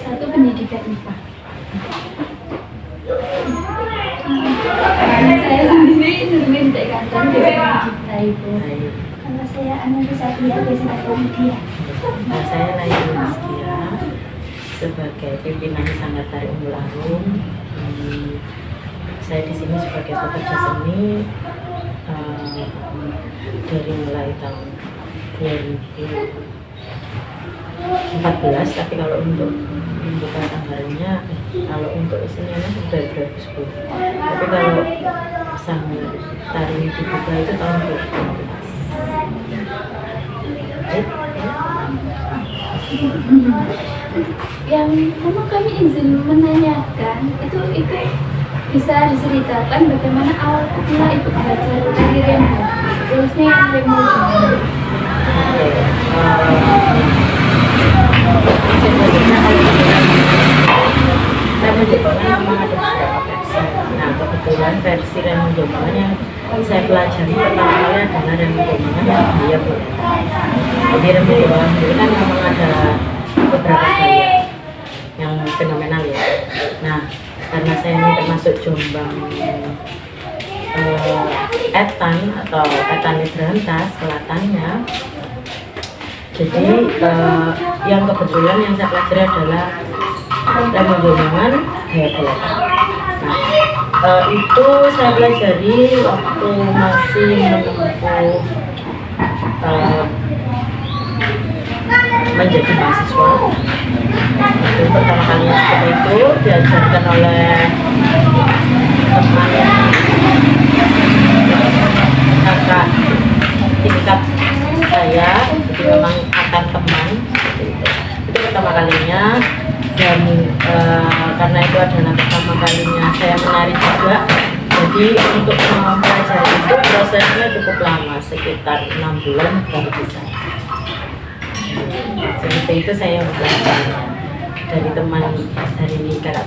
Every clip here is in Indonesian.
S1 pendidikan IPA. Saya sendiri nungguin Dek Kadang di kita itu. Kalau saya analisa dia biasanya media. Nah, saya Laila Rizkia sebagai pimpinan Sanggar Tari Umbul Arum. Saya di sini sebagai pekerja seni dari mulai tahun 2014, tapi kalau untuk pembukaan tanggalnya, kalau untuk seninya sudah 2010, tapi kalau Sanggar Tari dibuka itu tahun 2015. Yang kami izin menanyakan itu bisa diceritakan bagaimana awal mula ibu belajar dari Remo, terusnya yang Remo juga. Remo Jombang memang ada beberapa versi. Nah, kebetulan versi Remo Jombang yang saya pelajari pertama kali adalah Remo Jombang yang dia boleh. Jadi Remo Jombang itu kan memang ada beberapa gaya yang fenomenal ya. Nah, karena saya ini termasuk Jombang etan atau etan berantas selatannya, jadi yang kebetulan yang saya pelajari adalah Remo Jombangan gaya boletan. Nah, itu saya pelajari waktu masih menempuh menjadi mahasiswa. Itu pertama kalinya seperti itu diajarkan oleh teman kakak tingkat saya, jadi memang akan teman seperti itu. Itu pertama kalinya, dan karena itu adalah pertama kalinya saya menari juga, jadi untuk mempelajari itu prosesnya cukup lama, sekitar 6 bulan baru bisa. Seperti itu saya belajarnya dari teman dari kakak.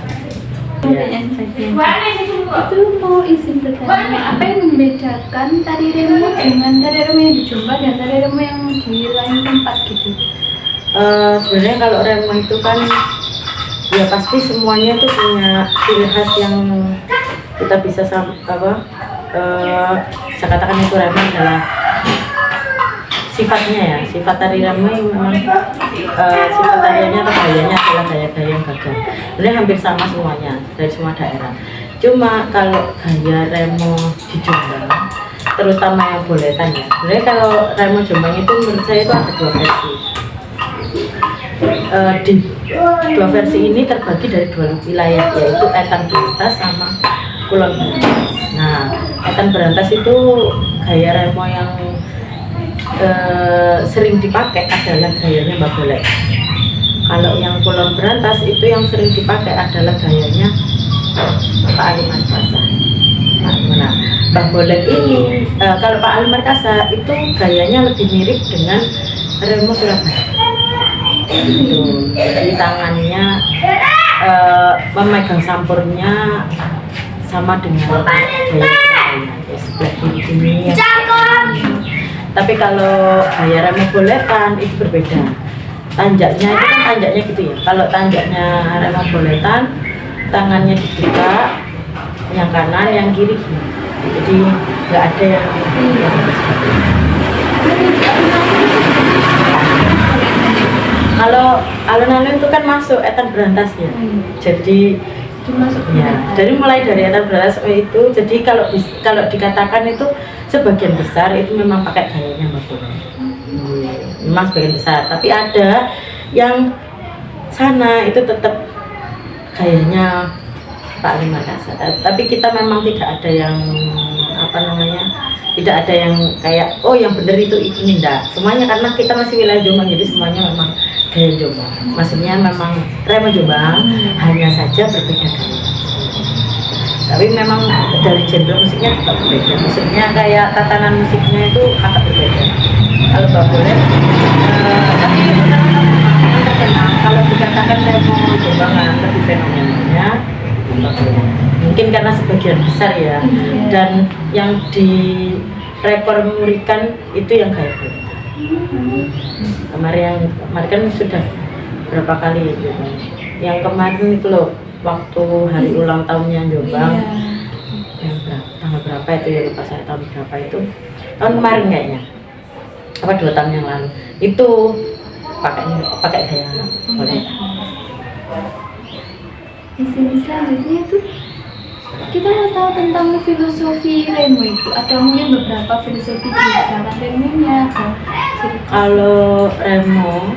Itu mau izin bertanya, apa yang membedakan tari Remo dengan tari Remo yang di Jombang dan tari Remo yang di lain tempat gitu? Sebenarnya kalau Remo itu kan ya pasti semuanya itu punya ciri khas yang kita bisa saya katakan itu Remo adalah sifatnya ya, sifat tari Remo yang memang sifat tariannya atau gayanya adalah gaya-gaya yang gagah. Sebenarnya hampir sama semuanya dari semua daerah. Cuma kalau gaya Remo di Jombang, terutama yang boletan ya. Sebenarnya kalau Remo Jombang itu menurut saya itu ada dua versi. Di dua versi ini terbagi dari dua wilayah, yaitu etan berantas sama kulon berantas. Nah, etan berantas itu gaya Remo yang sering dipakai adalah gayanya Mbak Bolek. Kalau yang kulon berantas itu yang sering dipakai adalah gayanya Pak Ali Markasa. Nah, Mbak Bolek ini kalau Pak Ali Markasa itu gayanya lebih mirip dengan Remo Surabaya. Gitu. Jadi tangannya memegang sampurnya sama dengan gaya Surabaya, sebelah kiri ini. Tapi kalau gaya Remo boletan itu berbeda. Tanjaknya itu kan tanjaknya gitu ya. Kalau tanjaknya Remo boletan, tangannya dibuka, yang kanan, yang kiri. Jadi nggak ada yang kalau alun-alun itu kan masuk etan berantas ya. Jadi ya, dari mulai dari etan berantas itu, jadi kalau dikatakan itu sebagian besar itu memang pakai gayanya Mbak Bolek. Memang sebagian besar, tapi ada yang sana itu tetap gayanya Pak Ali Markasa. Tapi kita memang tidak ada yang tidak ada yang kayak yang benar itu ini enggak. Semuanya karena kita masih wilayah Jombang, jadi semuanya memang gaya Jombang. Maksudnya memang Remo Jombang, hanya saja berbeda gaya. Tapi memang dari genre musiknya tetap berbeda. Maksudnya kayak tatanan musiknya itu agak berbeda. Kalau Mbak Bolek, tapi terkenal. Kalau dikatakan Remo Jombang lebih fenomenalnya Mbak Bolek. Mungkin karena sebagian besar ya. Dan yang direkomendasikan itu yang gaya boletan. Kemarin kan sudah berapa kali gitu. yang kemarin itu loh, waktu hari ulang tahunnya Jombang. Yang tanggal berapa itu ya, lupa saya tahun berapa itu, tahun kemarin kayaknya apa 2 tahun yang lalu itu pakai gaya boleh. Di sini selanjutnya itu kita mau tahu tentang filosofi Remo itu. Ada mungkin beberapa filosofi di cara Remonya atau Kalau Remo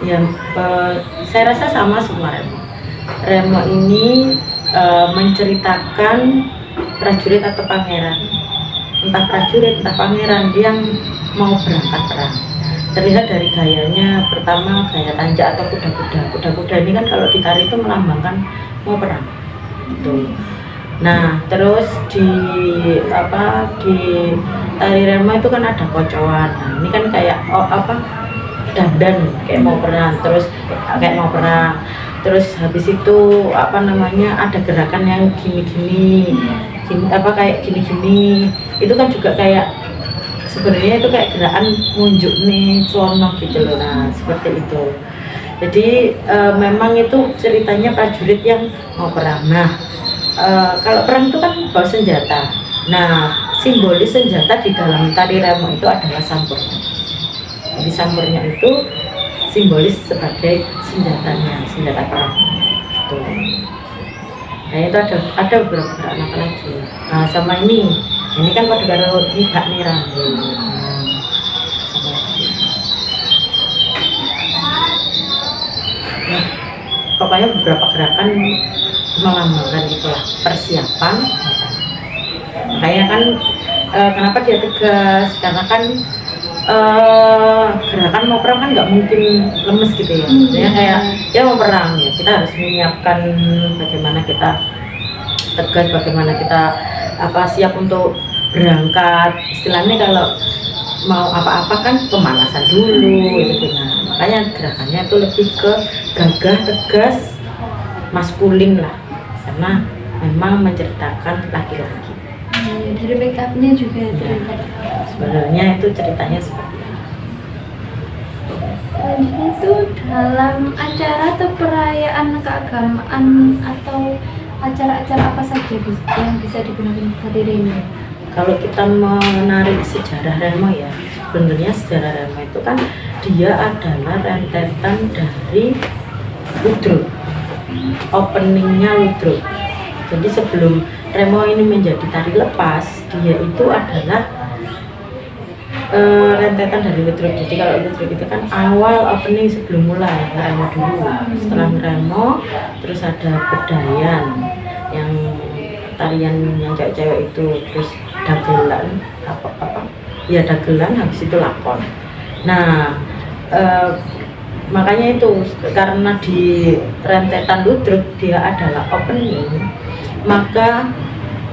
ya saya rasa sama semua Remo. Remo ini menceritakan prajurit atau pangeran, entah prajurit entah pangeran yang mau berangkat perang. Terlihat dari gayanya, pertama gaya tanjak atau kuda-kuda ini kan kalau ditari itu melambangkan mau perang gitu. Nah terus di tari Remo itu kan ada kocoan. Nah, ini kan kayak dandan kayak mau perang, terus kayak mau perang. Terus habis itu ada gerakan yang gini-gini, kayak gini-gini. Itu kan juga kayak sebenarnya itu kayak gerakan ngunjuk nih celana gitu loh. Nah seperti itu. Jadi memang itu ceritanya prajurit yang mau perang. Nah kalau perang itu kan bawa senjata. Nah simbolis senjata di dalam tari Remo itu adalah sampurnya. Jadi sampurnya itu simbolis sebagai senjata perang. Gitu. Nah itu ada beberapa gerakan apa lagi. Nah sama ini kan pada karo hak nira. Sama lagi. Nah, pokoknya beberapa gerakan melambangkan itulah persiapan. Makanya kan kenapa dia tegas, karena kan gerakan mau perang kan nggak mungkin lemes gitu ya. Maksudnya kayak ya mau perang ya kita harus menyiapkan bagaimana kita tegas, bagaimana kita siap untuk berangkat. Istilahnya kalau mau apa-apa kan pemanasan dulu gitu. Nah makanya gerakannya itu lebih ke gagah, tegas, maskulin lah, karena memang menceritakan laki-laki. Dari backupnya juga terlihat. Sebenarnya itu ceritanya seperti itu. Selanjutnya itu dalam acara atau perayaan keagamaan atau acara-acara apa saja yang bisa digunakan tari Remo? Kalau kita menarik sejarah Remo ya, sebenarnya sejarah Remo itu kan dia adalah rentetan dari ludruk, openingnya ludruk. Jadi sebelum Remo ini menjadi tari lepas, dia itu adalah rentetan dari ludruk. Jadi kalau ludruk itu kan awal opening sebelum mulai Remo dulu. Setelah Remo terus ada bedayan yang tarian yang cewek-cewek itu, terus dagelan dagelan, habis itu lakon. Nah makanya itu karena di rentetan ludruk dia adalah opening, maka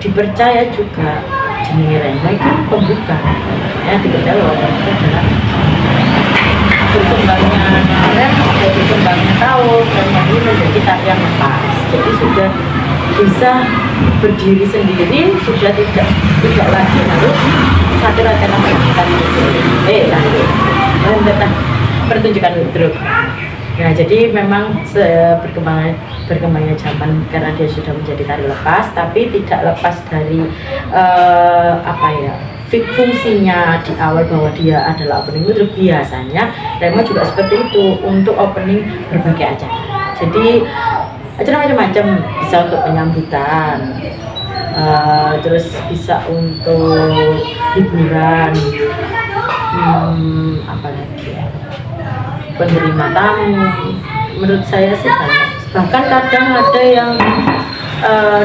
dipercaya juga jenenge Remo itu pembuka. Ya dipercaya bahwa itu adalah berkembangnya Remo, berkembangnya tahun Remo ini menjadi tarian lepas. Jadi sudah bisa berdiri sendiri, sudah tidak lagi harus satu rentetan rentetan pertunjukan ludruk. Nah jadi memang berkembangnya zaman karena dia sudah menjadi tari lepas, tapi tidak lepas dari fungsinya di awal bahwa dia adalah opening ludruk. Biasanya Remo juga seperti itu untuk opening berbagai acara. Jadi acara macam-macam, bisa untuk penyambutan, terus bisa untuk hiburan, penerima tamu. Menurut saya sih banyak. Bahkan kadang ada yang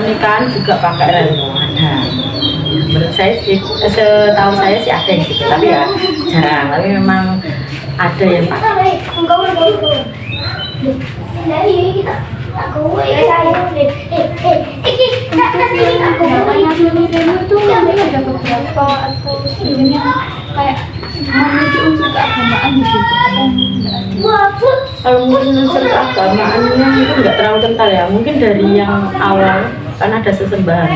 nikahan juga pakai Remo, ada. Menurut saya sih, setahu saya sih ada yang gitu, tapi ya jarang. Tapi memang ada yang pakai. Remo itu ada beberapa atau sebenarnya kayak memiliki unsur keagamaan di situ. Kalau mungkin unsur keagamaannya itu nggak terlalu kental ya. Mungkin dari yang awal kan ada sesembahan.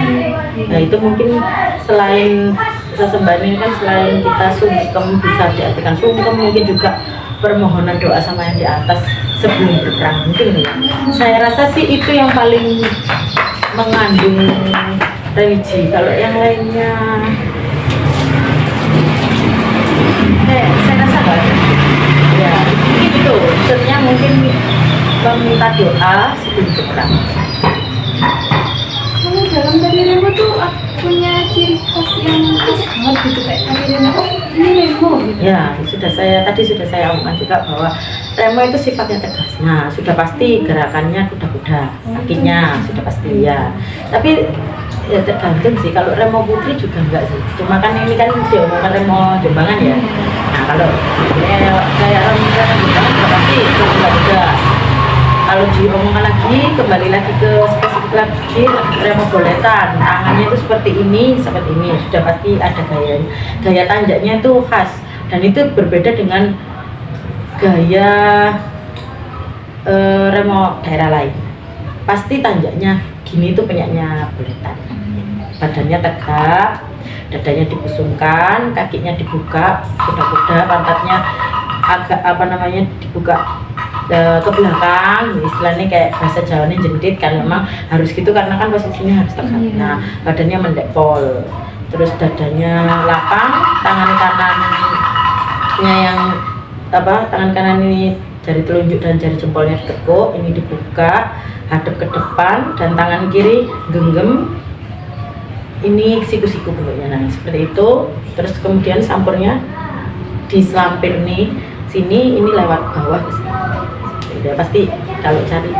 Nah itu mungkin selain sesembahan ini kan selain kita sungkem, bisa diartikan sungkem, mungkin juga permohonan doa sama yang di atas. sebelum berperang mungkin ya. Saya rasa sih itu yang paling mengandung religi. Kalau yang lainnya saya rasa nggak ada. Ya mungkin itu maksudnya mungkin meminta doa sebelum berperang. Kalau dalam tari remo tuh punya ciri khas yang khas banget gitu kayak tari remo. Oh ini remo gitu. Ya, tadi sudah saya omongkan juga bahwa remo itu sifatnya tegas. Nah, sudah pasti gerakannya kuda-kuda, kakinya sudah pasti ya. Tapi ya tergantung sih. Kalau remo putri juga enggak sih. Cuma kan ini kan diomongkan remo Jombangan ya. Nah, kalau kayak remo Jombangan sudah pasti kuda-kuda. Kalau diomongkan lagi, kembali lagi ke spesifik lagi remo boletan, tangannya itu seperti ini, sudah pasti ada gaya tanjaknya itu khas, dan itu berbeda dengan gaya remo daerah lain. Pasti tanjaknya gini itu punyanya boletan, badannya tegak, dadanya dibusungkan, kakinya dibuka, kuda-kuda, pantatnya agak dibuka ke belakang, istilahnya kayak bahasa Jawanya jendit kan, memang harus gitu karena kan posisinya harus tegak. Nah, badannya mendekpol, terus dadanya lapang, tangan kanan ini jari telunjuk dan jari jempolnya ditekuk, ini dibuka, hadap ke depan, dan tangan kiri genggam, ini siku-siku bentuknya. Nah, seperti itu. Terus kemudian sampurnya dislampir nih sini, ini lewat bawah ke sini. Ya pasti kalau cari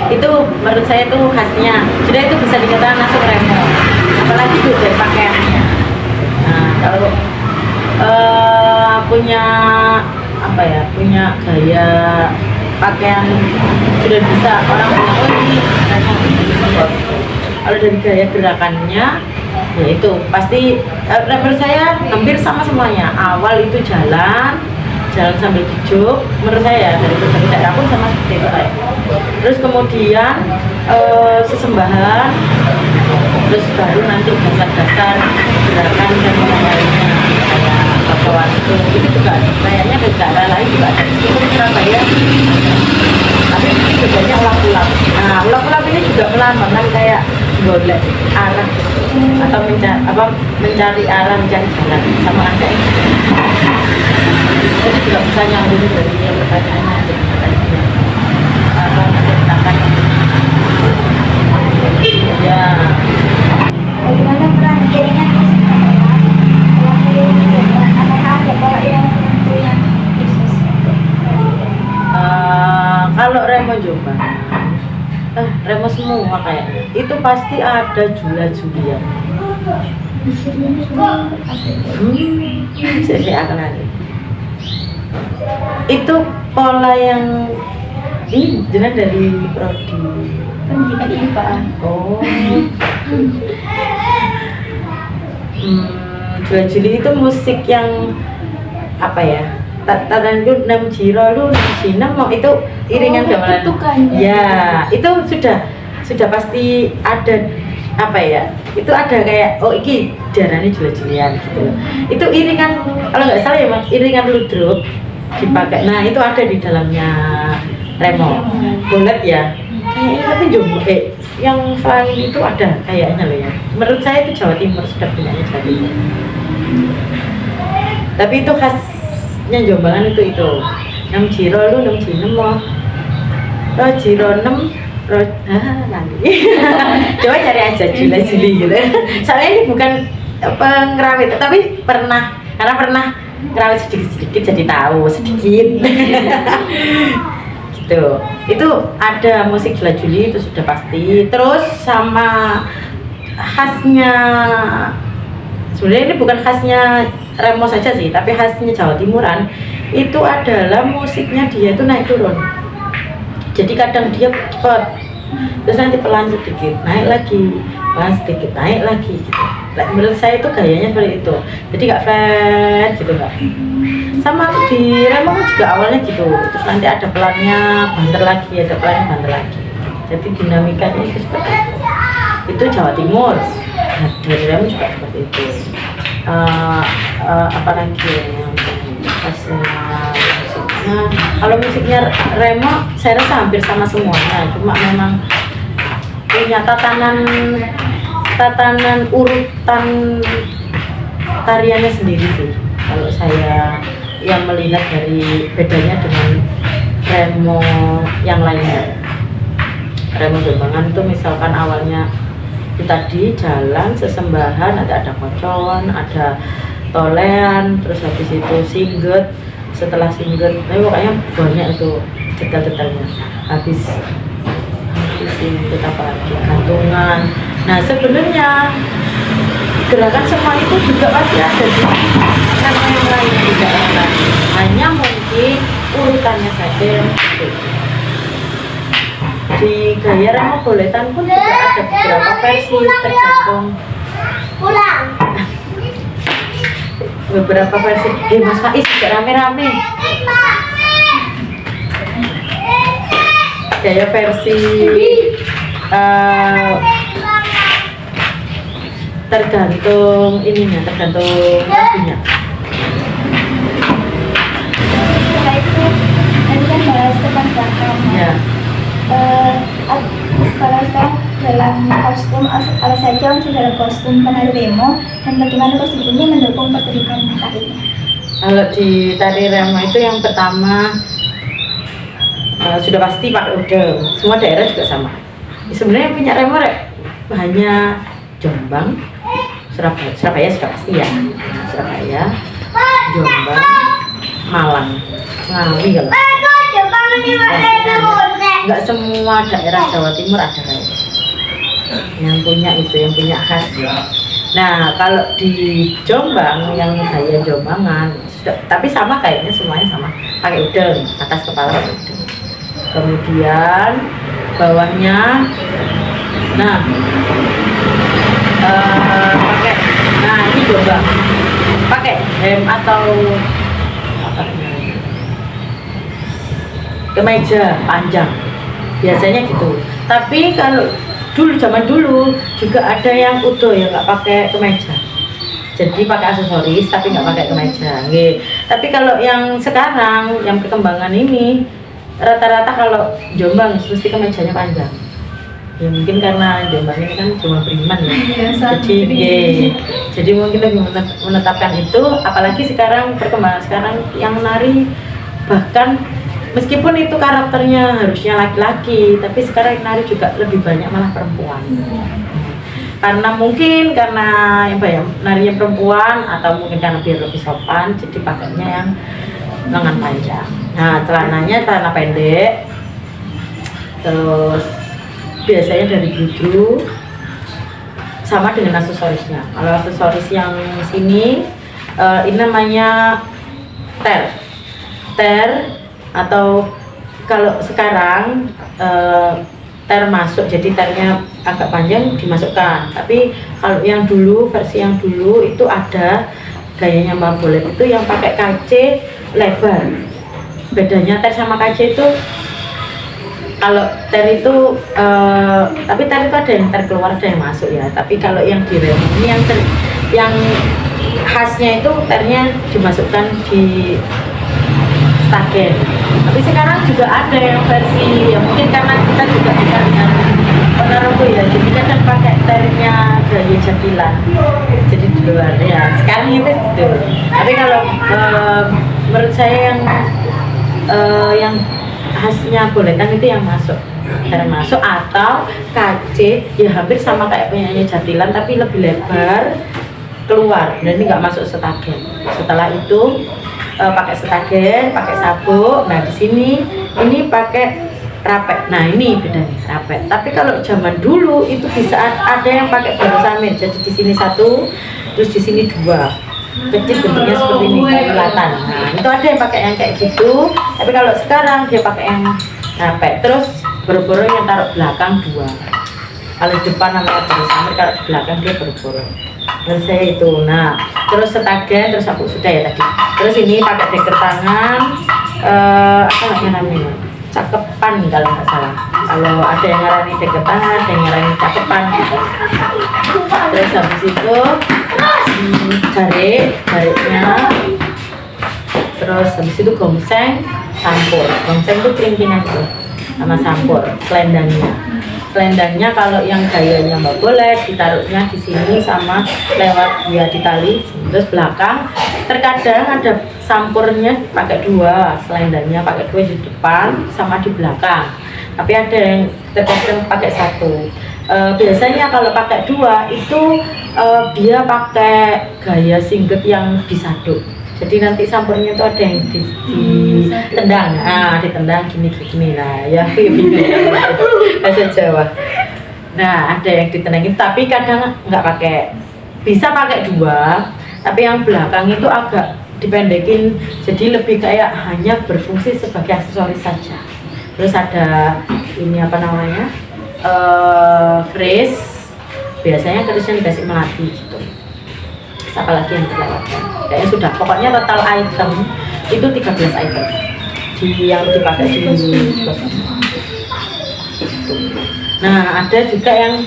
itu menurut saya itu khasnya. Jadi itu bisa dikatakan langsung remo, apalagi itu dari pakaiannya. Nah, kalau punya gaya pakaian sudah bisa orang bilang oh ini remo. Kalau dari gaya gerakannya ya itu pasti menurut saya hampir sama semuanya. Awal itu jalan sambil dijuk, menurut saya ya, dari berbagai daerah pun sama seperti itu kayak. Terus kemudian sesembahan, terus baru nanti dasar-dasar gerakan dan lainnya kayak bakawan itu juga kayaknya dari daerah lain juga ada. Itu di Surabaya, tapi ini bedanya ulap-ulap. Nah, ulap-ulap ini juga melambangkan kayak golek arah atau mencari arah, mencari jalan, sama ada ini. Jadi juga bisa nyambung dari yang pertanyaannya menceritakan ya Bagaimana peran jaringan apakah ada kalau yang punya bisnis? Kalau remo Jombang remo semua kayaknya itu pasti ada Julia-Julia. Saya akan ada itu pola yang ini jelas dari prodi Pendidikan IPA. oh Julia-Julia itu musik yang apa ya, tatan lu 6 jiro lu 6 mau itu iringan gamelan ya, itu sudah pasti ada apa ya, itu ada kayak oh iki darahnya Julia-Julian gitu. Itu iringan kalau nggak salah ya Mas, iringan ludruk dipakai. Nah, itu ada di dalamnya remo. Bolet ya. Kayaknya tapi yang selain itu ada kayaknya loh ya. Menurut saya itu Jawa Timur sudah punyanya Jawa Timur. Tapi itu khasnya Jombangan itu 6 jiro lu 6 jinem mau. Oh jiro 6 nanti. Coba cari aja Julia-Juli gitu. Soalnya ini bukan pengrawit, tapi pernah ngerawat sedikit jadi tahu sedikit. Gitu. Itu ada musik Julia-Juli itu sudah pasti. Terus sama khasnya sebenarnya ini bukan khasnya remo saja sih, tapi khasnya Jawa Timuran itu adalah musiknya dia itu naik turun. Jadi kadang dia cepat, terus nanti pelan sedikit, naik lagi, pelan sedikit, naik lagi gitu. Menurut saya itu gayanya seperti itu. Jadi nggak flat gitu nggak. Sama di remo juga awalnya gitu, terus nanti ada pelannya banter lagi, ada pelannya banter lagi. Jadi dinamikanya itu seperti itu. Itu Jawa Timur. Nah, dari remo juga seperti itu. Apa lagi yang khasnya musik Nah, kalau musiknya Remo saya rasa hampir sama semuanya, cuma memang punya tatanan urutan tariannya sendiri sih. Kalau saya yang melihat dari bedanya dengan Remo yang lainnya. Remo Jombangan itu misalkan awalnya itu tadi jalan sesembahan, ada kocoan, ada tolean, terus habis itu singget, setelah singget, pokoknya banyak itu detail-detailnya. Habis singget apa lagi, gantungan. Nah sebenarnya gerakan semua itu juga pasti ada di Remo yang lain, tidak yang lain. Hanya mungkin urutannya saja yang berbeda. Di gaya Remo Boletan pun juga ada beberapa versi tergantung beberapa versi. Mas Faiz juga rame-rame gaya versi tergantung ininya, tergantung lagunya. Setelah itu tadi kan bahas tentang belakang. Ya. Kalau sekarang dalam kostum, kalau saya jauh dalam kostum penari Remo, dan bagaimana kostum ini mendukung pertunjukan tarinya? Kalau di tari Remo itu yang pertama sudah pasti pakai udeng. Semua daerah juga sama. Sebenarnya yang punya Remo hanya Jombang, Surabaya sudah pasti ya. Surabaya, Jombang, Malang, Ngawi kalau. Nggak semua daerah Jawa Timur ada Remo. Yang punya itu, yang punya khas. Nah kalau di Jombang yang gaya Jombangan, tapi sama kayaknya semuanya sama, pakai udeng, atas kepala pakai udeng. Kemudian bawahnya, nah pakai, nah ini Jombang, pakai hem atau apa namanya, kemeja panjang. Biasanya gitu. Tapi kalau zaman dulu juga ada yang utuh yang nggak pakai kemeja. Jadi pakai aksesoris tapi nggak pakai kemeja. Nggih. Tapi kalau yang sekarang yang perkembangan ini rata-rata kalau Jombang mesti kemejanya panjang. Ya mungkin karena Jombang ini kan cuma beriman ya. Jadi mungkin lebih menetapkan itu. Apalagi sekarang perkembangan sekarang yang menari bahkan meskipun itu karakternya harusnya laki-laki, tapi sekarang yang nari juga lebih banyak malah perempuan. Karena mungkin karena apa ya, narinya perempuan atau mungkin karena biar lebih sopan, jadi pakainya yang lengan panjang. Nah, celananya celana pendek. Terus biasanya dari baju sama dengan aksesorisnya. Kalau aksesoris yang sini ini namanya ter atau kalau sekarang masuk, jadi ternya agak panjang dimasukkan. Tapi kalau yang dulu, versi yang dulu itu ada gayanya Mbak Bolet itu yang pakai kace lebar. Bedanya ter sama kace itu, kalau ter itu tapi ter itu ada yang ter keluar, ada yang masuk ya. Tapi kalau yang di Remo ini yang khasnya itu ternya dimasukkan di stagen. Tapi sekarang juga ada yang versi, ya mungkin karena kita juga bisa dengan penaruh ya, jadi kadang pakai ternya gaya jadilan, jadi di luar ya. Sekarang itu gitu. Tapi kalau menurut saya yang khasnya Boletan itu yang masuk, termasuk atau KC ya hampir sama kayak penyanyi jadilan tapi lebih lebar keluar, dan ini nggak masuk stagen. Setelah itu pakai stagen, pakai sabuk. Nah di sini ini pakai rapet. Nah ini bedanya rapet. Tapi kalau zaman dulu itu bisa ada yang pakai barasamir. Jadi di sini satu, terus di sini dua, kecil bentuknya seperti ini kayak kelatan. Nah itu ada yang pakai yang kayak gitu. Tapi kalau sekarang dia pakai yang rapet. Terus boro-boro yang taruh belakang dua. Kalau depan namanya barasamir, kalau belakang dia boro-boro. Terus saya itu, nah terus stagen, terus sabuk sudah ya tadi. Terus ini pakai deker tangan, apa namanya, cakepan kalau nggak salah. Kalau ada yang ngarani deker tangan, ada yang ngarani cakepan gitu. Terus habis itu jariknya terus habis itu gongseng, sampur. Gongseng itu perimpinan tuh sama sampur, selendangnya kalau yang gayanya nggak boleh ditaruhnya di sini sama lewat ya di tali, terus belakang terkadang ada sampurnya pakai 2, selendangnya pakai 2 di depan sama di belakang, tapi ada yang terkadang pakai 1. Biasanya kalau pakai 2 itu dia pakai gaya singlet yang disaduk. Jadi nanti sampurnya itu ada yang ditendang, ditendang gini lah ya, bahasa Jawa. Nah ada yang ditendangin, tapi kadang nggak pakai, bisa pakai 2, tapi yang belakang itu agak dipendekin, jadi lebih kayak hanya berfungsi sebagai aksesoris saja. Terus ada ini apa namanya, keris, biasanya kerisnya dikasih melati gitu. Apalagi yang terlewatkan, kayaknya sudah, pokoknya total item itu 13 item yang dipakai di kostum. Nah ada juga yang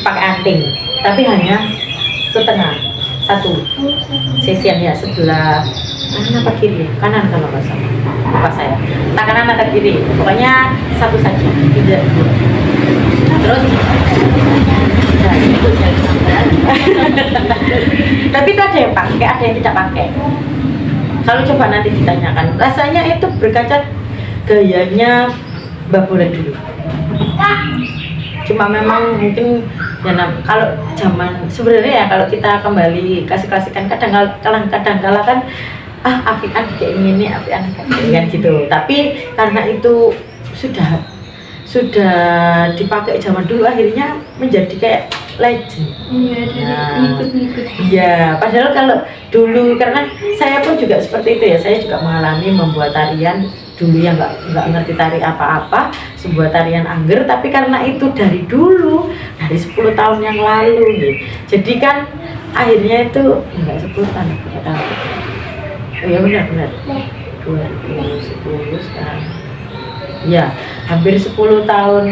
pakai anting, tapi hanya setengah, 1 sesian ya, sebelah kanan apa kiri, kanan kalau nggak salah, lupa saya, tak kanan atau kiri, pokoknya 1 saja, tidak 2. Terus nah, itu saya sampaikan. Tapi itu ada yang pakai, ada yang tidak pakai. Kalau coba nanti ditanyakan, rasanya itu berkaca gayanya Mbak Bolet dulu. Cuma memang mungkin ya, kalau zaman sebenarnya ya, kalau kita kembali kasih-kasihkan kadang-kala kan apian kayak ini, apian kayak gitu. Tapi karena itu sudah dipakai zaman dulu, akhirnya menjadi kayak legend. Iya, dari ikut-ikut. Iya, padahal kalau dulu, karena saya pun juga seperti itu ya, saya juga mengalami membuat tarian dulu yang nggak ngerti tari apa-apa, sebuah tarian angger, tapi karena itu dari dulu, dari 10 tahun yang lalu gitu. Jadi kan akhirnya itu enggak 10 tahun, enggak tahu. Oh ya benar 2010 sekarang. Ya, hampir 10 tahun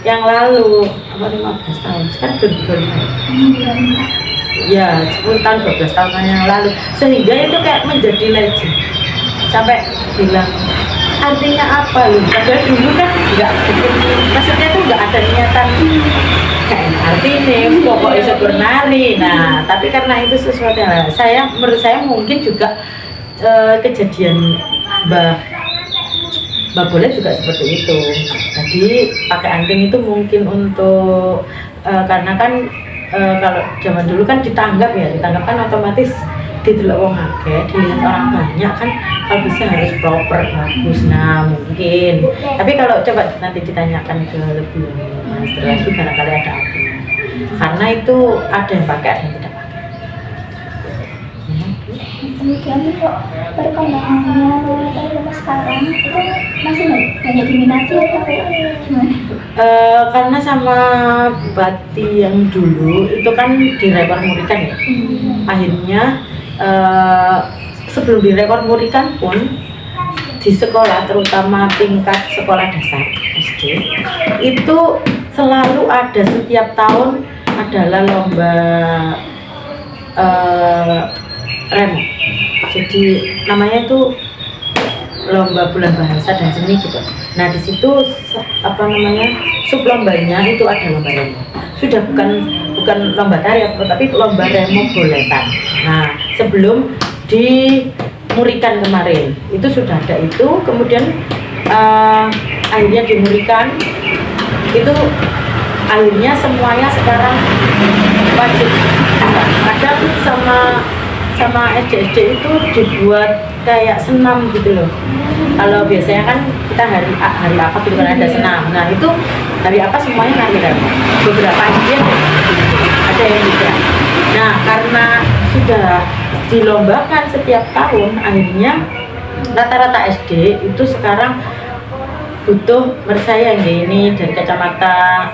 yang lalu, apa 15 tahun, sekarang 2025. Ya, 10 tahun, 12 tahun yang lalu. Sehingga itu kayak menjadi legend. Sampai bilang, artinya apa loh? Padahal dulu kan nggak, maksudnya tuh nggak ada niatan kayak arti ini, pokoknya syukur nari. Nah, tapi karena itu sesuatu yang menurut saya mungkin juga kejadian Mbak Bolet juga seperti itu. Jadi pakai anting itu mungkin untuk karena kan kalau zaman dulu kan ditanggap kan otomatis didelok wong akeh, dilihat orang banyak kan, kalau bisa harus proper, bagus. Nah mungkin, tapi kalau coba nanti ditanyakan ke lebih master lagi, barangkali ada artinya. Karena itu ada yang pakai, ada yang tidak pakai. Kemudian kok perkembangannya tari sekarang itu masih banyak diminati atau gimana? Karena sama Bupati yang dulu itu kan direkor murikan ya. Akhirnya sebelum direkor murikan pun di sekolah, terutama tingkat sekolah dasar SD, itu selalu ada, setiap tahun adalah lomba remo. Jadi namanya itu lomba bulan bahasa dan seni gitu. Nah di situ apa namanya, sub lombanya itu ada lomba remo. Sudah bukan lomba tari tapi lomba remo boletan. Nah sebelum dimurikan kemarin itu sudah ada itu, kemudian akhirnya dimurikan itu, akhirnya semuanya sekarang wajib. Kadang sama SD itu dibuat kayak senam gitu loh. Kalau biasanya kan kita hari apa gitu kan ada senam. Nah itu hari apa semuanya nari remo. Beberapa aja ada yang tidak. Nah karena sudah dilombakan setiap tahun, akhirnya rata-rata SD itu sekarang butuh, menurut saya ini dari kacamata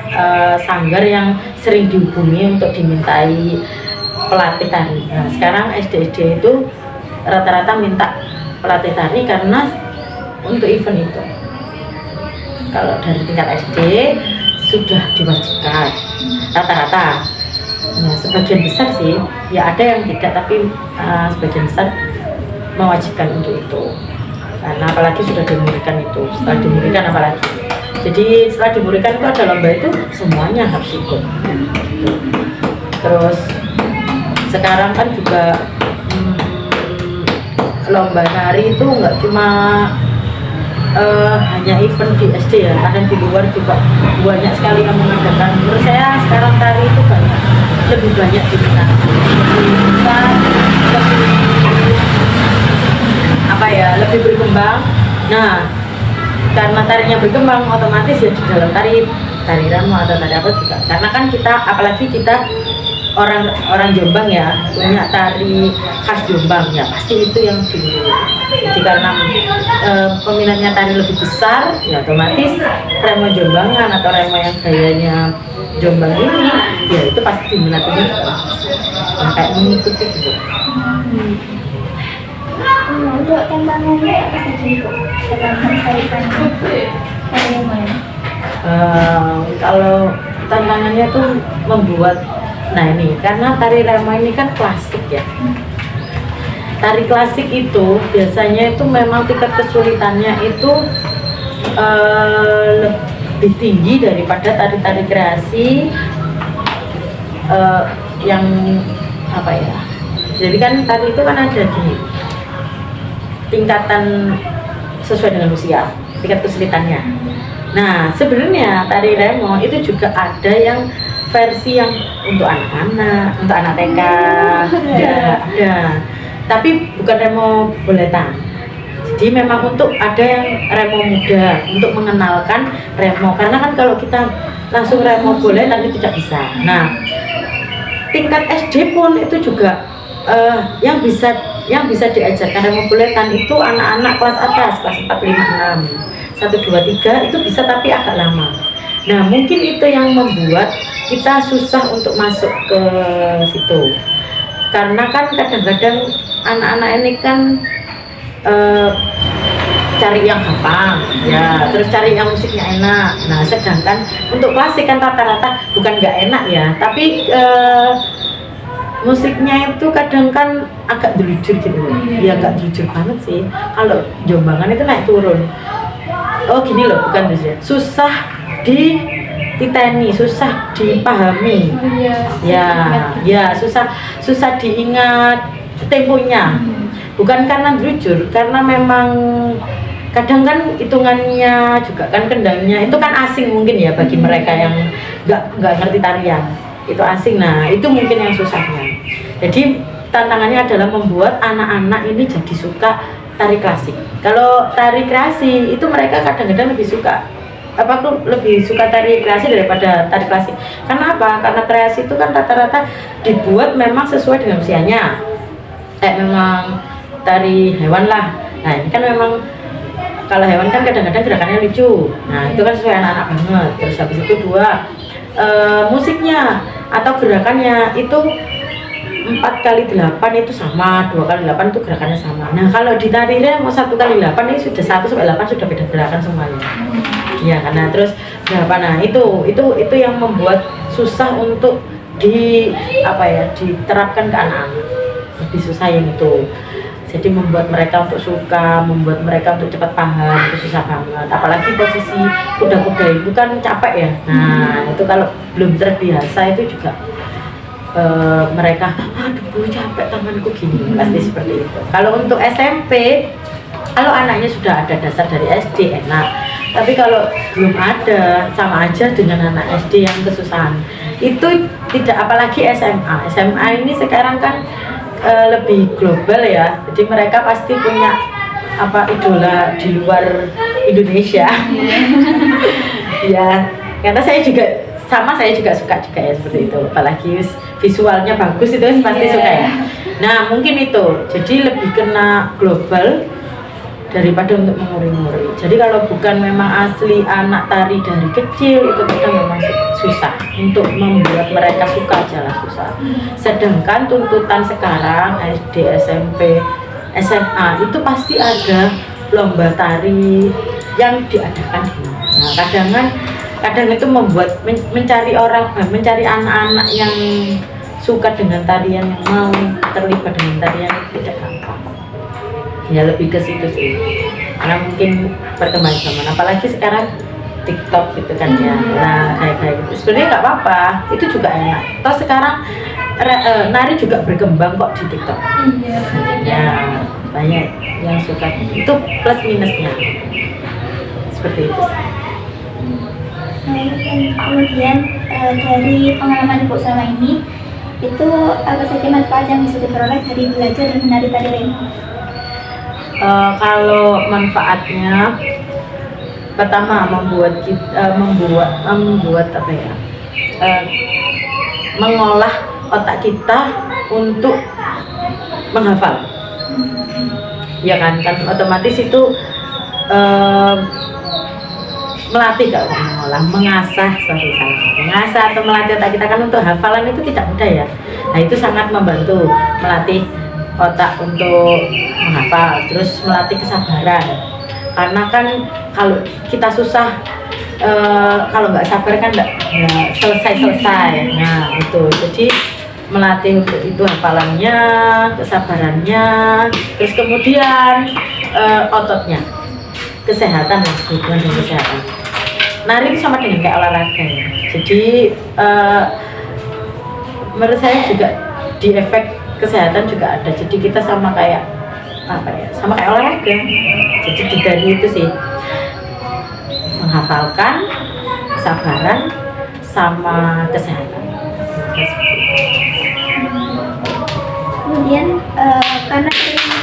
Sanggar yang sering dihubungi untuk dimintai pelatih tari. Nah, sekarang SD itu rata-rata minta pelatih tari karena untuk event itu. Kalau dari tingkat SD sudah diwajibkan rata-rata. Nah, sebagian besar sih, ya ada yang tidak, tapi sebagian besar mewajibkan untuk itu, karena apalagi sudah dimurikan itu, setelah dimurikan apalagi. Jadi setelah dimurikan itu ada lomba itu semuanya harus ikut. Terus sekarang kan juga lomba nari itu nggak cuma hanya event di SD ya, kadang di luar juga banyak sekali yang mengadakan. Menurut saya sekarang tari itu lebih banyak diminati, lebih besar, lebih apa ya, lebih berkembang. Nah, karena tarinya berkembang, otomatis ya di dalam tari remo atau tari apa juga. Karena kan kita, apalagi kita orang Jombang ya, punya tari khas Jombang ya, pasti itu yang dulu. Jadi karena peminatnya tari lebih besar, ya otomatis remo Jombangan atau remo yang gayanya Jombang ini, ya itu pasti diminati juga. Kayak mengikuti gitu. Untuk tantangannya apa saja itu dalam melestarikan remo ini? Kalau tantangannya tuh membuat, nah ini karena tari remo ini kan klasik ya. Tari klasik itu biasanya itu memang tingkat kesulitannya itu lebih tinggi daripada tari-tari kreasi yang apa ya. Jadi kan tari itu kan ada di tingkatan sesuai dengan usia, tingkat kesulitannya. Nah, sebenarnya tari remo itu juga ada yang versi yang untuk anak-anak, untuk anak TK, ada. Tapi bukan remo boletan. Jadi memang untuk ada yang remo muda, untuk mengenalkan remo. Karena kan kalau kita langsung remo boletan itu tidak bisa. Nah, tingkat SD pun itu juga yang bisa diajarkan remo boletan itu anak-anak kelas atas, kelas 4, 5, 6, 1, 2, 3 itu bisa, tapi agak lama. Nah, mungkin itu yang membuat kita susah untuk masuk ke situ. Karena kan kadang-kadang anak-anak ini kan cari yang gampang, ya, terus cari yang musiknya enak. Nah, sedangkan untuk klasik kan rata-rata bukan nggak enak ya, tapi musiknya itu kadang kan agak jujur gitu, ya nggak jujur banget sih. Kalau Jombangan itu naik turun. Oh gini loh, bukan susah dititeni, susah dipahami. Ya susah diingat temponya. Bukan karena jujur, karena memang kadang kan hitungannya juga kan, kendangnya itu kan asing mungkin ya bagi mereka yang nggak ngerti tarian. Itu asing. Nah, itu mungkin yang susahnya. Jadi tantangannya adalah membuat anak-anak ini jadi suka tari klasik. Kalau tari kreasi itu mereka kadang-kadang lebih suka lebih suka tari kreasi daripada tari klasik. Karena apa? Karena kreasi itu kan rata-rata dibuat memang sesuai dengan usianya. Memang tari hewan lah. Nah, ini kan memang kalau hewan kan kadang-kadang gerakannya lucu. Nah, itu kan sesuai anak-anak banget. Terus habis itu musiknya atau gerakannya itu 4x8 itu sama, 2x8 itu gerakannya sama. Nah, kalau di tari remo 1x8 ini sudah 1-8 sudah beda gerakan semuanya. Ya, karena terus berapa? Nah, itu yang membuat susah untuk diterapkan ke anak-anak. Lebih susah yang itu. Jadi membuat mereka untuk suka, membuat mereka untuk cepat paham, itu susah banget. Apalagi posisi kuda-kuda itu kan capek ya. Nah, itu kalau belum terbiasa itu juga mereka, aduh capek tanganku gini, pasti seperti itu. Kalau untuk SMP, kalau anaknya sudah ada dasar dari SD enak. Tapi kalau belum ada, sama aja dengan anak SD yang kesusahan. Itu tidak, apalagi SMA. SMA ini sekarang kan lebih global ya, jadi mereka pasti punya idola di luar Indonesia. Ya, karena saya juga suka juga ya seperti itu, apalagi visualnya bagus itu pasti suka ya. Nah, mungkin itu jadi lebih kena global daripada untuk menguri-nguri. Jadi kalau bukan memang asli anak tari dari kecil, itu kadang memang susah untuk membuat mereka suka, aja lah susah. Sedangkan tuntutan sekarang SD, SMP, SMA itu pasti ada lomba tari yang diadakan. Nah, kadang itu membuat mencari anak-anak yang suka dengan tarian, yang mau terlibat dengan tarian itu tidak gampang. Ya lebih ke situ sih, karena mungkin perkembangan zaman, apalagi sekarang TikTok gitu kan ya. Nah kayak gitu sebenarnya nggak apa-apa, itu juga enak. Toh sekarang nari juga berkembang kok di TikTok. Iya, Ya banyak yang suka, itu plus minusnya seperti itu. Kemudian dari pengalaman Ibu selama ini, itu apa saja manfaat yang bisa diperoleh dari belajar dan menari tari remo? Kalau manfaatnya, pertama membuat kita membuat apa ya, mengolah otak kita untuk menghafal, ya kan otomatis itu melatih, kalau mengolah, mengasah atau melatih otak kita kan untuk hafalan itu tidak mudah ya. Nah itu sangat membantu melatih otak untuk menghafal, terus melatih kesabaran, karena kan kalau kita susah, kalau nggak sabar kan nggak selesai. Nah itu jadi melatih untuk itu hafalannya, kesabarannya, terus kemudian ototnya, kesehatan lah, hubungan dengan kesehatan. Nari itu sama dengan kayak olahraga ya. Jadi menurut saya juga di efek kesehatan juga ada. Jadi kita sama kayak apa ya, sama kayak olahraga. Jadi dari itu sih, menghafalkan, kesabaran, sama kesehatan. Kemudian karena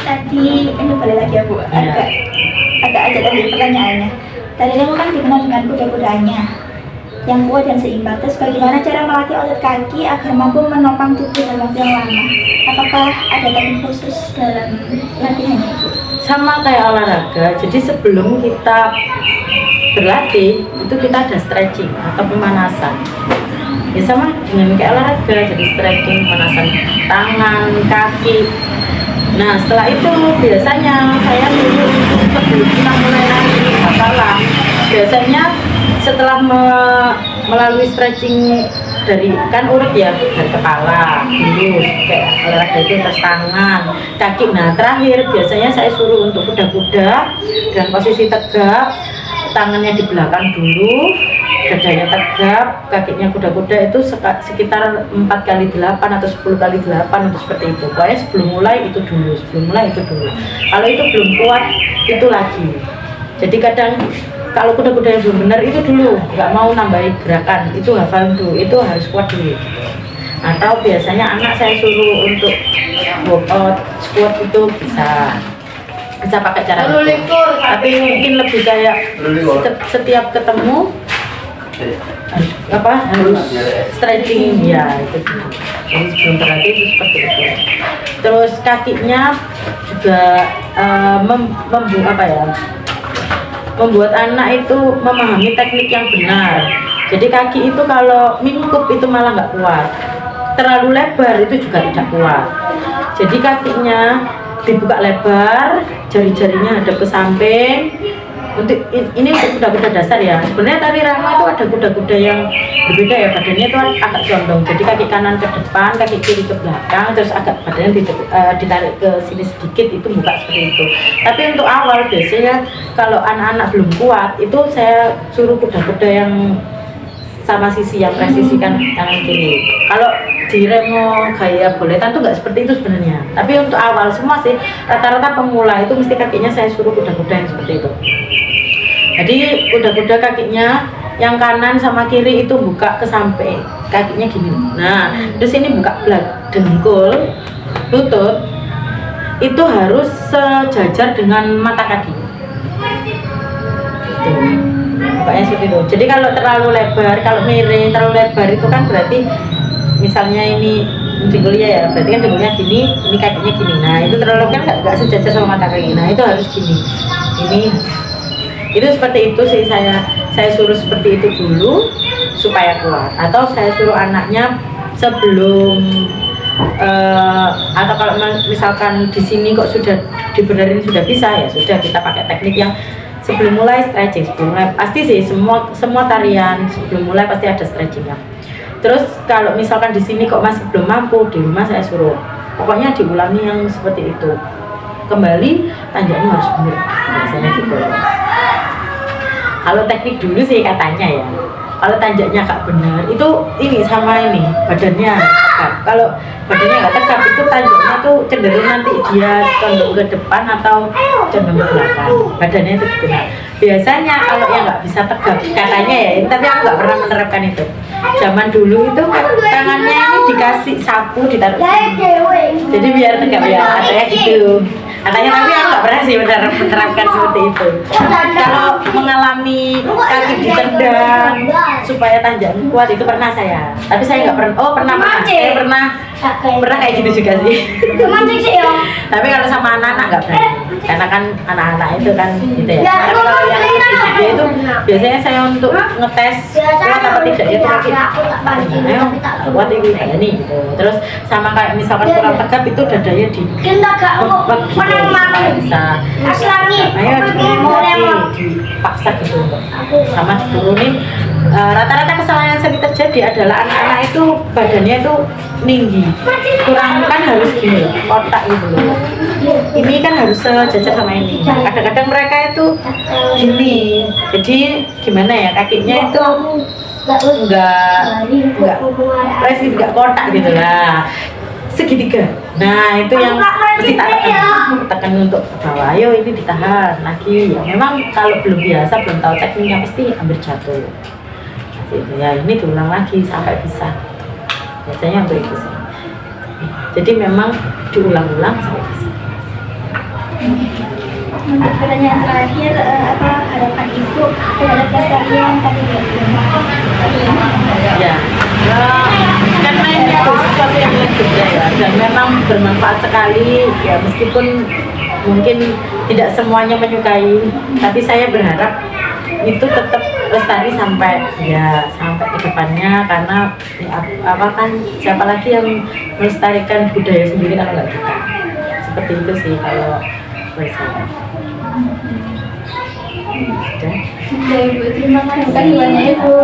tadi ini balik lagi ya Bu, agak tadi pertanyaannya. Tadi remo kan dikenal dengan kuda-kudanya yang kuat dan seimbang. Terus bagaimana cara melatih otot kaki agar mampu menopang tubuh dalam waktu yang lama? Apakah ada teknik khusus dalam latihannya Bu? Sama kayak olahraga, jadi sebelum kita berlatih itu kita ada stretching atau pemanasan. Ya sama dengan kayak olahraga, jadi stretching, pemanasan tangan, kaki. Nah setelah itu biasanya saya dulu sebelum kita mulai lari hafalan, biasanya setelah melalui stretching dari kan urut ya, dari kepala dulu kayak olahraga itu, terus tangan, kaki. Nah terakhir biasanya saya suruh untuk kuda-kuda dengan posisi tegap, tangannya di belakang dulu, dadanya tegap, kakinya kuda-kuda itu sekitar 4x8 atau 10x8 untuk seperti itu. Pokoknya sebelum mulai itu dulu. Kalau itu belum kuat itu lagi. Jadi kadang kalau kuda-kuda yang belum benar itu dulu, nggak mau nambahin gerakan, itu hafal dulu, itu harus kuat dulu. Atau biasanya anak saya suruh untuk workout squat itu bisa pakai cara itu. Tapi mungkin lebih kayak setiap ketemu harus stretching ya itu. Jadi sebelum berlatih itu seperti itu. Terus kakinya juga membuat anak itu memahami teknik yang benar. Jadi kaki itu kalau mingkup itu malah nggak kuat, terlalu lebar itu juga tidak kuat. Jadi kakinya dibuka lebar, jari-jarinya hadap ke samping. Untuk ini untuk kuda-kuda dasar ya. Sebenarnya tari remo itu ada kuda-kuda yang berbeda ya, badannya itu agak condong. Jadi kaki kanan ke depan, kaki kiri ke belakang, terus agak badannya ditarik ke sini sedikit, itu buka seperti itu. Tapi untuk awal biasanya kalau anak-anak belum kuat, itu saya suruh kuda-kuda yang sama sisi, yang presisikan kanan kiri. Kalau di remo gaya boletan tuh nggak seperti itu sebenarnya. Tapi untuk awal semua sih, rata-rata pemula itu mesti kakinya saya suruh kuda-kuda yang seperti itu. Jadi kuda-kuda kakinya yang kanan sama kiri itu buka ke samping, kakinya gini. Nah, terus ini buka dengkul, lutut itu harus sejajar dengan mata kaki. Gitu. Bukanya seperti itu. Jadi kalau terlalu lebar, kalau miring terlalu lebar itu kan berarti misalnya ini dengkulnya ya, berarti kan dengkulnya gini, ini kakinya gini. Nah, itu terlalu kan nggak sejajar sama mata kaki. Nah, itu harus gini. Ini itu seperti itu sih, saya suruh seperti itu dulu supaya kuat. Atau saya suruh anaknya sebelum atau kalau misalkan di sini kok sudah dibenerin sudah bisa, ya sudah kita pakai teknik yang sebelum mulai stretching. Sebelum mulai pasti sih semua tarian sebelum mulai pasti ada stretchingnya. Terus kalau misalkan di sini kok masih belum mampu, di rumah saya suruh pokoknya diulangi yang seperti itu. Kembali tanjakmu harus bener, biasanya gitu. Kalau teknik dulu sih katanya ya, kalau tanjaknya nggak benar itu ini sama ini badannya tegap. Kalau badannya nggak tegap itu tanjaknya tuh cenderung nanti dia condong ke depan atau condong ke belakang, badannya itu gitu. Nah, biasanya kalau yang nggak bisa tegap katanya ya, tapi aku nggak pernah menerapkan itu. Zaman dulu itu tangannya ini dikasih sapu ditaruh sini, jadi biar tegap ya, katanya gitu. Katanya, tapi aku nggak pernah sih menerapkan seperti itu. Kalau mengalami kaki ditendang supaya tanjakan kuat itu pernah saya, tapi saya nggak pernah. Oh pernah. Saya pernah kayak gitu juga sih. Tapi kalau sama anak-anak nggak berani, karena kan anak-anak itu kan gitu ya. Tapi kalau yang gede itu biasanya saya untuk ngetes kuat apa tidak itu kaki. Ayo kuat itu ini gitu. Terus sama kayak misalkan kurang tegap itu dadanya di bisa. Ayo dipaksa gitu, sama diturunin. Rata-rata kesalahan yang sering terjadi adalah anak-anak itu badannya itu tinggi, kurang kan harus gini kotak gitu loh. Ini kan harus sejajar sama ini. Kadang-kadang mereka itu gini, jadi gimana ya kakinya itu enggak presisi, enggak kotak gitu lah, segitiga. Nah itu yang mesti tak tekan untuk ke bawah. Ayo ini ditahan lagi. Ya, memang kalau belum biasa, belum tahu tekniknya pasti hampir jatuh. Gitu ya, ini diulang lagi sampai bisa. Biasanya untuk itu sih. Jadi memang diulang-ulang sampai bisa. Untuk pertanyaan terakhir, apa harapan ibu terhadap pelestarian tadi Ya, karena ini adalah sesuatu yang berbeda ya, dan memang bermanfaat sekali ya, meskipun mungkin tidak semuanya menyukai, tapi saya berharap itu tetap lestari sampai ke depannya, karena ya, apa kan siapa lagi yang melestarikan budaya sendiri kalau nggak kita. Seperti itu sih kalau menurut saya. Oke, Bu, terima kasih banyak Ibu.